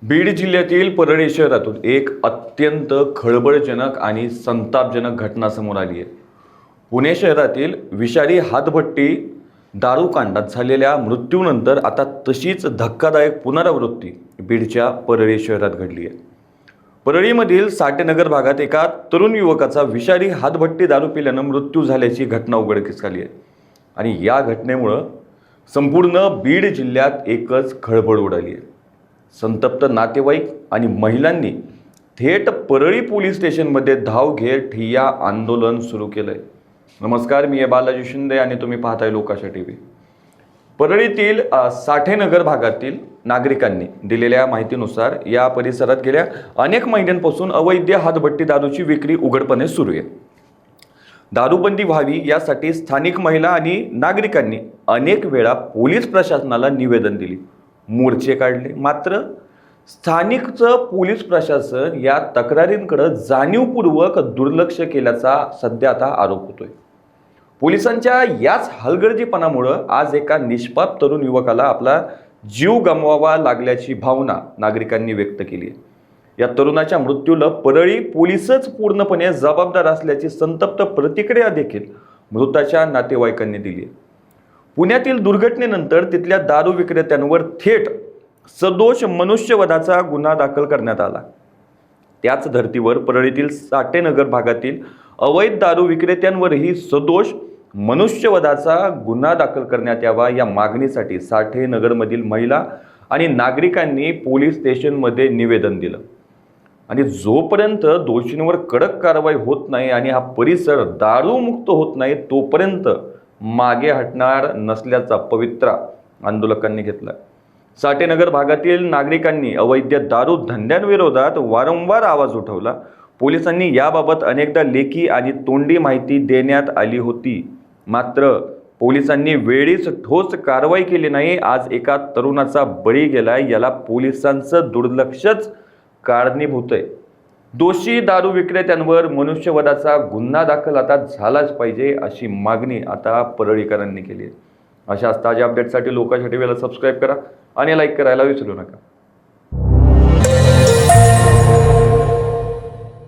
बीड जिल्ह्यातील परळी शहरातून एक अत्यंत खळबळजनक आणि संतापजनक घटना समोर आली आहे। पुणे शहरातील विषारी हातभट्टी दारूकांडात झालेल्या मृत्यूनंतर आता तशीच धक्कादायक पुनरावृत्ती बीडच्या परळी शहरात घडली आहे। परळीमधील साठेनगर भागात एका तरुण युवकाचा विषारी हातभट्टी दारू पिल्यानं मृत्यू झाल्याची घटना उघडकीस आली आहे आणि या घटनेमुळे संपूर्ण बीड जिल्ह्यात एकच खळबळ उडाली आहे। संतप्त नातेवाईक आणि महिलांनी थेट परळी पोलीस स्टेशनमध्ये धाव घेत ठिय्या आंदोलन सुरू केलंय। नमस्कार, मी बालाजी शिंदे आणि तुम्ही पाहताय लोकाशा टीव्ही। परळीतील साठेनगर भागातील नागरिकांनी दिलेल्या माहितीनुसार या परिसरात गेल्या अनेक महिन्यांपासून अवैध हातभट्टी दारूची विक्री उघडपणे सुरू आहे। दारूबंदी व्हावी यासाठी स्थानिक महिला आणि नागरिकांनी अनेक वेळा पोलीस प्रशासनाला निवेदन दिली, मोर्चे काढले, मात्र स्थानिकचं पोलीस प्रशासन या तक्रारींकडे जाणीवपूर्वक दुर्लक्ष केल्याचा सध्या आता आरोप होतोय। पोलिसांच्या याच हलगर्जीपणामुळे आज एका निष्पाप तरुण युवकाला आपला जीव गमवावा लागल्याची भावना नागरिकांनी व्यक्त केली आहे। या तरुणाच्या मृत्यूला परळी पोलीसच पूर्णपणे जबाबदार असल्याची संतप्त प्रतिक्रिया देखील मृताच्या नातेवाईकांनी दिली आहे। पुण्यातील दुर्घटनेनंतर तिथल्या दारू विक्रेत्यांवर थेट सदोष मनुष्यवधाचा गुन्हा दाखल करण्यात आला। त्याच धर्तीवर परळीतील साठेनगर भागातील अवैध दारू विक्रेत्यांवरही सदोष मनुष्यवधाचा गुन्हा दाखल करण्यात यावा या मागणीसाठी साठेनगरमधील महिला आणि नागरिकांनी पोलीस स्टेशनमध्ये निवेदन दिलं आणि जोपर्यंत दोषींवर कडक कारवाई होत नाही आणि हा परिसर दारूमुक्त होत नाही तोपर्यंत मागे हटणार नसल्याचा पवित्रा आंदोलकांनी घेतला। साठेनगर भागातील नागरिकांनी अवैध दारू धंद्यांविरोधात वारंवार आवाज उठवला। पोलिसांनी याबाबत अनेकदा लेखी आणि तोंडी माहिती देण्यात आली होती, मात्र पोलिसांनी वेळीच ठोस कारवाई केली नाही। आज एका तरुणाचा बळी गेलाय, याला पोलिसांचं दुर्लक्षच कारणीभूत आहे। दोषी दारू विक्रेत्यांवर मनुष्यवधाचा गुन्हा दाखल आता झालाच पाहिजे अशी मागणी आता परळीकरांनी केली आहे। अशाच ताज्या अपडेटसाठी लोकाशा टीव्हीला सबस्क्राईब करा आणि लाईक करायला विसरू नका।